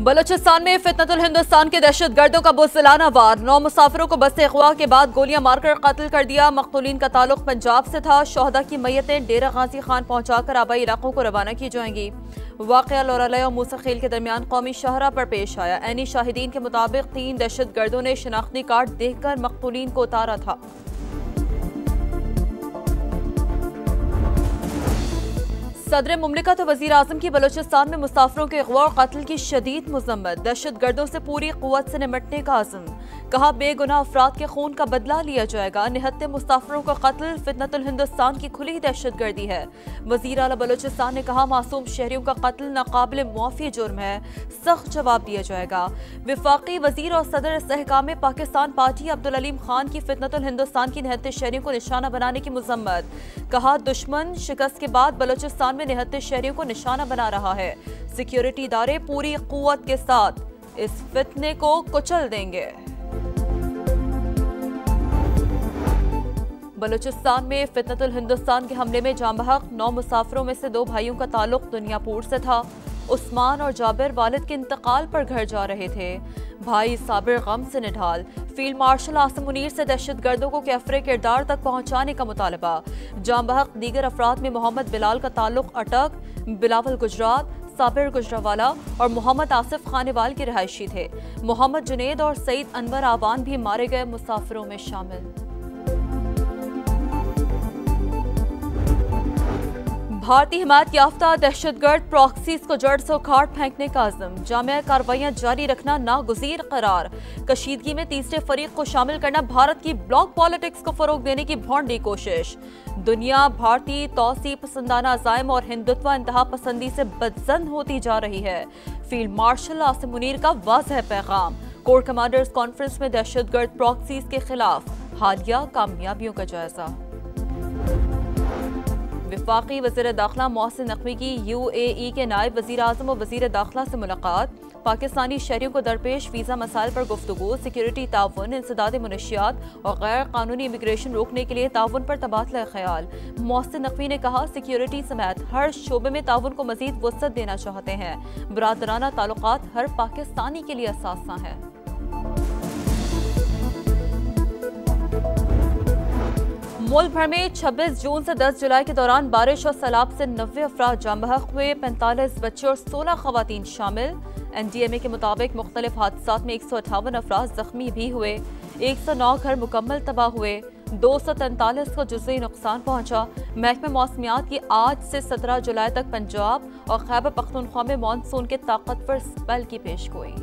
बलूचिस्तान में फितनतुल हिंदुस्तान के दहशत गर्दों का बुज़दिलाना वार। 9 मुसाफिरों को बस से अगवा के बाद गोलियां मारकर कत्ल कर दिया। मकतूलीन का ताल्लुक पंजाब से था। शोहदा की मैयतें डेरा गाजी खान पहुंचाकर आबाई इलाकों को रवाना की जाएंगी। वाक़या लोरालय और मूसा खेल के दरमियान कौमी शाहरा पर पेश आया। ऐनी शाहिदीन के मुताबिक 3 दहशत गर्दों ने शनाख्ती कार्ड देखकर मकतूलीन को उतारा था। सदर मुमलिकत वज़ीर आज़म की बलूचिस्तान में मुसाफिरों के अगवा और कत्ल की शदीद मज़म्मत। दहशत गर्दों से पूरी क़ुव्वत से निपटने का आज़म। कहा बेगुनाह अफराद के खून का बदला लिया जाएगा। निहत्ते मुसाफिरों का कत्ल फितनतुल हिंदुस्तान की खुली दहशत गर्दी है। वज़ीर आला बलूचिस्तान ने कहा मासूम शहरियों का कत्ल नाकाबिल मुआफ़ी जुर्म है, सख्त जवाब दिया जाएगा। वफाकी वज़ीर और सदर इस्तेहकाम पाकिस्तान पार्टी अब्दुल अलीम खान की फितनतुल हिंदुस्तान की निहत्ते शहरियों को निशाना बनाने की मज़म्मत। कहा दुश्मन शिकस्त के बाद बलूचिस्तान में निहत्ते शहरियों को निशाना बना रहा है। सिक्योरिटी इदारे पूरी क़ुव्वत के साथ इस फितने को कुचल देंगे। बलूचिस्तान में फितनतुल हिंदुस्तान के हमले में जाँ बहक 9 मुसाफिरों में से 2 भाइयों का ताल्लुक दुनियापुर से था। उस्मान और जाबिर वालिद के इंतकाल पर घर जा रहे थे। भाई साबिर गम से निढाल। फील्ड मार्शल आसिम मुनीर से दहशत गर्दों को कैफरे किरदार तक पहुंचाने का मुतालबा। जाँ बहक दीगर अफराद में मोहम्मद बिलाल का ताल्लुक अटक, बिलावल गुजरात, साबिर गुजरावाला और मोहम्मद आसिफ खानेवाल के रिहायशी थे। मोहम्मद जुनेद और सईद अनवर आवान भी मारे गए मुसाफिरों में शामिल। भारतीय हिमायत याफ्ता दहशतगर्द प्रॉक्सीज को जड़ से उखाड़ फेंकने का आज़म। जामिया कार्रवाइयां जारी रखना नागुज़ीर करार। कशीदगी में तीसरे फरीक को शामिल करना भारत की ब्लॉक पॉलिटिक्स को फरोग देने की भौंडी कोशिश। दुनिया भारतीय तौसी पसंदाना अज़ाइम और हिंदुत्व इंतहा पसंदी से बदजन होती जा रही है। फील्ड मार्शल आसिम मुनीर का वाज़ेह पैगाम। कोर कमांडर्स कॉन्फ्रेंस में दहशतगर्द प्रॉक्सीज के खिलाफ हालिया कामयाबियों का जायजा। वफाकी वज़ीर दाखिला मोहसिन नकवी की UAE के नायब वज़ीर आज़म और वज़ीर दाखिला से मुलाकात। पाकिस्तानी शहरियों को दरपेश वीज़ा मसाइल पर गुफ्तगू। सिक्योरिटी ताउन, इंसदाद मुनशियात और गैर कानूनी इमिग्रेशन रोकने के लिए ताउन पर तबादला ख्याल। मोहसिन नकवी ने कहा सिक्योरिटी समेत हर शोबे में ताउन को मज़ीद वसअत देना चाहते हैं। बरादराना ताल्लुकात हर पाकिस्तानी के लिए असासा है। मुल्क भर में 26 जून से 10 जुलाई के दौरान बारिश और सैलाब से 90 अफराद जाँ बहक हुए। 45 बच्चे और 16 खवातीन शामिल। NDMA के मुताबिक मुख्तलिफ हादसात में 158 अफराद जख्मी भी हुए। 109 घर मुकम्मल तबाह हुए। 243 को जुज़ई नुकसान पहुंचा। महकमे मौसमियात की आज से 17 जुलाई तक पंजाब और खैबर पख्तूनख्वा में मानसून के ताकतवर स्पेल की पेशगोई।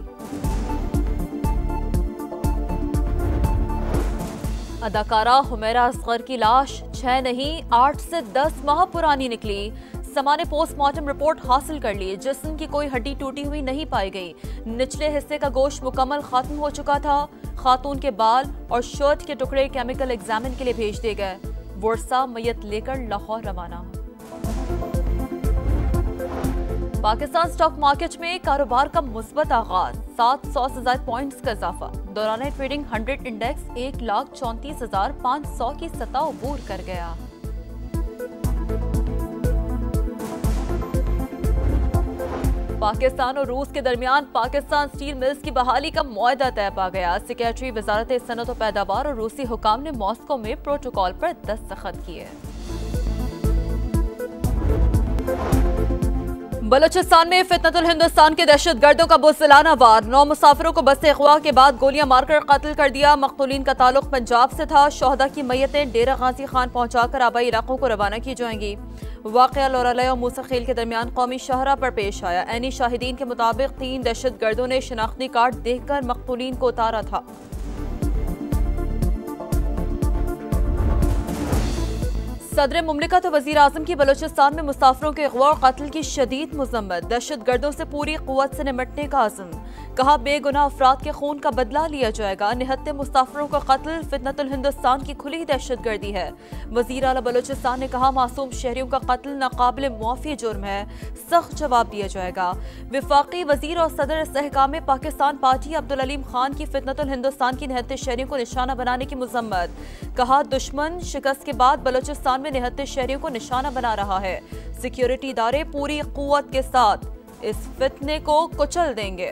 अदाकारा हुमैरा असगर की लाश 6 नहीं 8 से 10 माह पुरानी निकली। समा ने पोस्टमार्टम रिपोर्ट हासिल कर ली। जिस्म की कोई हड्डी टूटी हुई नहीं पाई गई। निचले हिस्से का गोश्त मुकम्मल खत्म हो चुका था। खातून के बाल और शर्ट के टुकड़े केमिकल एग्जामिन के लिए भेज दिए गए। वर्सा मैयत लेकर लाहौर रवाना। पाकिस्तान स्टॉक मार्केट में कारोबार का मुस्बत आगाज। 700 से ज्यादा पॉइंट्स का इजाफा। दौरान ट्रेडिंग 100 इंडेक्स 1,34,500 की सतह अबूर कर गया। पाकिस्तान और रूस के दरमियान पाकिस्तान स्टील मिल्स की बहाली का मुआहदा तय पा गया। सेक्रेटरी वजारत सनत और पैदावार और रूसी हुकाम ने मॉस्को में प्रोटोकॉल पर दस्तखत किए। बलूचिस्तान में फितनतुल हिंदुस्तान के दहशत गर्दों का बुज़दिलाना वार। 9 मुसाफिरों को बस से अगवा के बाद गोलियां मारकर कत्ल कर दिया। मकतूलीन का ताल्लुक पंजाब से था। शोहदा की मैयतें डेरा गाजी खान पहुंचाकर आबाई इलाकों को रवाना की जाएंगी। वाक़या लोरालय और मूसा खेल के दरमियान कौमी शाहरा पर पेश आया। ऐनी शाहिदीन के मुताबिक 3 दहशत गर्दों ने शनाख्ती कार्ड देखकर मकतूलीन को उतारा था। सदर मुमलिकत वज़ीर आज़म की बलूचिस्तान में मुसाफिरों के अगवा और कत्ल की शदीद मज़म्मत। दहशत गर्दों से पूरी क़ुव्वत से निपटने का आज़म। कहा बेगुनाह अफराद के खून का बदला लिया जाएगा। निहत्ते मुसाफिरों का कत्ल फितनतुल हिंदुस्तान की खुली दहशत गर्दी है। वज़ीर आला बलूचिस्तान ने कहा मासूम शहरियों का कत्ल नाकाबिल मुआफ़ी जुर्म है, सख्त जवाब दिया जाएगा। वफाकी वज़ीर और सदर इस्तेहकाम पाकिस्तान पार्टी अब्दुल अलीम खान की फितनतुल हिंदुस्तान की निहत्ते शहरियों को निशाना बनाने की मज़म्मत। कहा दुश्मन शिकस्त के बाद बलूचिस्तान में निहत्ते शहरियों को निशाना बना रहा है। सिक्योरिटी इदारे पूरी क़ुव्वत के साथ इस फितने को कुचल देंगे।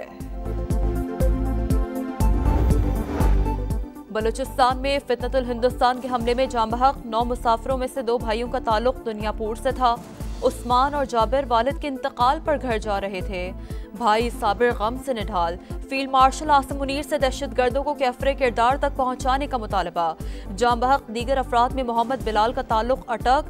बलूचिस्तान में फितनतुल हिंदुस्तान के हमले में जाँ बहक 9 मुसाफिरों में से 2 भाइयों का ताल्लुक दुनियापुर से था। उस्मान और जाबिर वालिद के इंतकाल पर घर जा रहे थे। भाई साबिर गम से निढाल। फील्ड मार्शल आसिम मुनीर से दहशतगर्दों को कैफरे किरदार तक पहुंचाने का मुतालबा। जाँ बहक दीगर अफराद में मोहम्मद बिलाल का ताल्लुक अटक,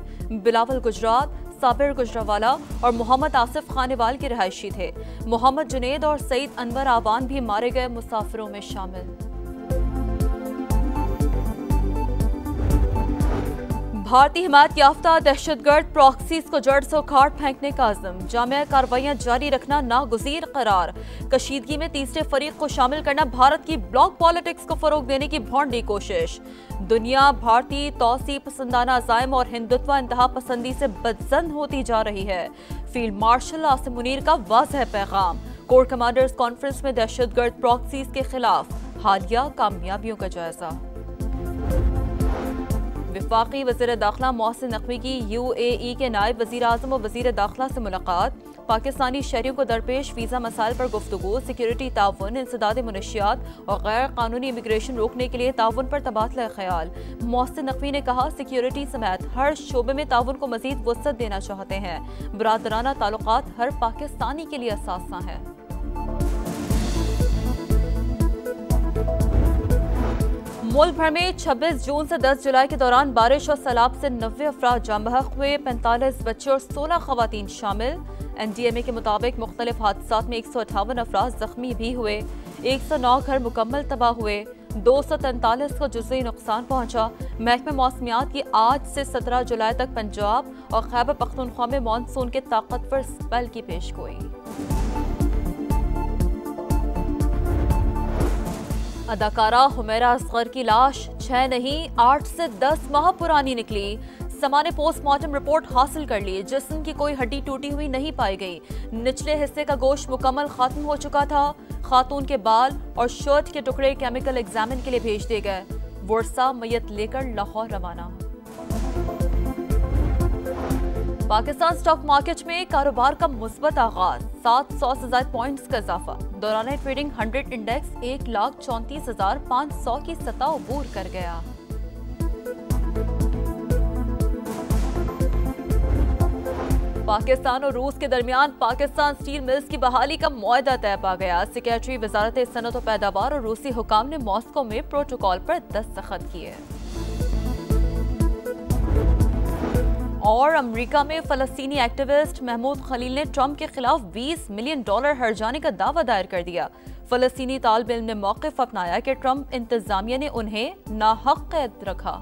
बिलावल गुजरात, साबिर गुजरावाला और मोहम्मद आसिफ खानेवाल के रहायशी थे। मोहम्मद जुनेद और सईद अनवर आवान भी मारे गए मुसाफिरों में शामिल। भारतीय हिमायत याफ्ता दहशतगर्द प्रॉक्सीज को जड़ से उखाड़ फेंकने का अज़म। जामिया कार्रवाइयां जारी रखना नागुज़ीर करार। कशीदगी में तीसरे फरीक को शामिल करना भारत की ब्लॉक पॉलिटिक्स को फरोग देने की भौंडी कोशिश। दुनिया भारतीय तौसी पसंदाना अज़ाइम और हिंदुत्व इंतहा पसंदी से बदजन होती जा रही है। फील्ड मार्शल आसिम मुनीर का वाज़ेह पैगाम। कोर कमांडर्स कॉन्फ्रेंस में दहशतगर्द प्रॉक्सीज के खिलाफ हालिया कामयाबियों का जायजा। वफाकी वज़ीर दाखिला मोहसिन नकवी की UAE के नायब वज़ीर आज़म और वज़ीर दाखिला से मुलाकात। पाकिस्तानी शहरियों को दरपेश वीज़ा मसाइल पर गुफ्तगू, सिक्योरिटी ताउन, इंसदाद मुनशियात और गैर कानूनी इमिग्रेशन रोकने के लिए ताउन पर तबादला ख्याल। मोहसिन नकवी ने कहा, सिक्योरिटी समेत हर शोबे में ताउन को मज़ीद वसअत देना चाहते हैं। बरादराना ताल्लुकात हर पाकिस्तानी के लिए असासा है। मुल्क भर में 26 जून से 10 जुलाई के दौरान बारिश और सैलाब से 90 अफराद जाँ बहक हुए, 45 बच्चे और 16 खवातीन शामिल। NDMA के मुताबिक मुख्तलिफ हादसात में 158 अफराद जख्मी भी हुए। 109 घर मुकम्मल तबाह हुए। 243 को जुज़ई नुकसान पहुंचा। महकमे मौसमियात की आज से 17 जुलाई तक पंजाब और खैबर पख्तूनख्वा में मानसून के ताकतवर स्पेल की पेशगोई। अदाकारा हुमैरा असगर की लाश 6 नहीं 8 से 10 माह पुरानी निकली। समा ने पोस्टमार्टम रिपोर्ट हासिल कर ली। जिस्म की कोई हड्डी टूटी हुई नहीं पाई गई। निचले हिस्से का गोश्त मुकम्मल खत्म हो चुका था। खातून के बाल और शर्ट के टुकड़े केमिकल एग्जामिन के लिए भेज दिए गए। वर्सा मैयत लेकर लाहौर रवाना। पाकिस्तान स्टॉक मार्केट में कारोबार का मुस्बत आगाज। 700 से ज्यादा पॉइंट्स का इजाफा। दौरान ट्रेडिंग 100 इंडेक्स 1,34,500 की सतह अबूर कर गया। पाकिस्तान और रूस के दरमियान पाकिस्तान स्टील मिल्स की बहाली का मुआहदा तय पा गया। सेक्रेटरी वजारत सनत और पैदावार और रूसी हुकाम ने मॉस्को में प्रोटोकॉल पर दस्तखत किए। और अमेरिका में फलस्तीनी एक्टिविस्ट महमूद खलील ने ट्रंप के खिलाफ $20 मिलियन हर्जाने का दावा दायर कर दिया। फलस्तीनी तालिब इल्म ने मौक़िफ़ अपनाया कि ट्रंप इंतजामिया ने उन्हें नाहक कैद रखा।